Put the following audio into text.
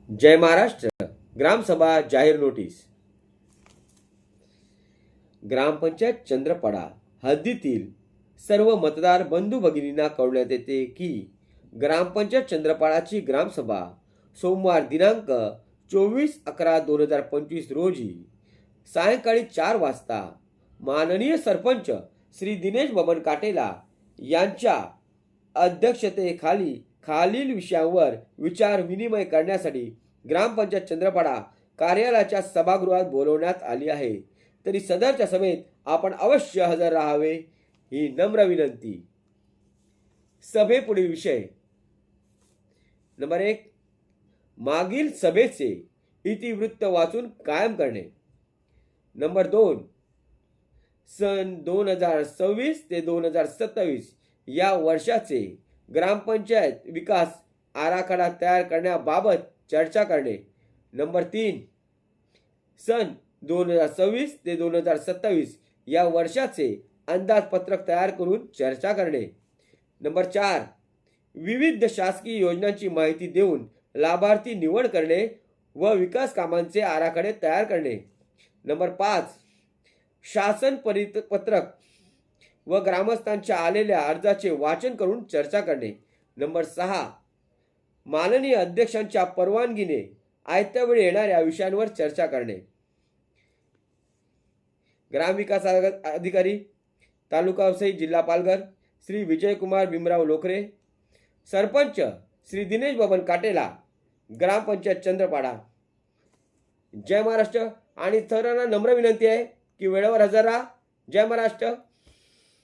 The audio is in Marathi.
जय महाराष्ट्र ग्रामसभा जाहीर नोटीस। ग्रामपंचायत चंद्रपाडा हद्दीतील सर्व मतदार बंधू भगिनींना कळवण्यात येते की ग्रामपंचायत चंद्रपाडाची ग्रामसभा सोमवार दिनांक 24/11/2025 रोजी सायंकाळी 4 वाजता माननीय सरपंच श्री दिनेश बबन काटेला यांच्या अध्यक्षतेखाली खालील विषयांवर विचार विनिमय करण्यासाठी ग्रामपंचायत चंद्रपाडा कार्यालयाच्या सभागृहात बोलवण्यात आली आहे। तरी सदरच्या सभेत आपण अवश्य हजर राहावे ही नम्र विनंती। सभेपुढील विषय नंबर 1 मागील सभेचे इतिवृत्त वाचून कायम करणे। नंबर 2 सन 2026 ते 2027 या वर्षाचे ग्रामपंचायत विकास आराखडा तयार करण्याबाबत चर्चा करणे। नंबर 3 सन 2026 ते 2027 या वर्षाचे अंदाजपत्रक तयार करून चर्चा करणे। नंबर 4 विविध शासकीय योजनांची माहिती देऊन लाभार्थी निवड करणे व विकास कामांचे आराखडे तयार करणे। नंबर 5 शासन परिपत्रक व ग्रामस्थांच्या आलेल्या अर्जाचे वाचन करून चर्चा करणे। नंबर 6 माननीय अध्यक्षांच्या परवानगीने आयत्या वेळी येणाऱ्या विषयांवर चर्चा करणे। ग्रामविकास अधिकारी तालुका वसई जिल्हा पालघर श्री विजयकुमार भीमराव लोकरे, सरपंच श्री दिनेश बबन काटेला, ग्रामपंचायत चंद्रपाडा। जय महाराष्ट्र। आणि सर्वांना नम्र विनंती आहे की वेळेवर हजर राहा। जय महाराष्ट्र।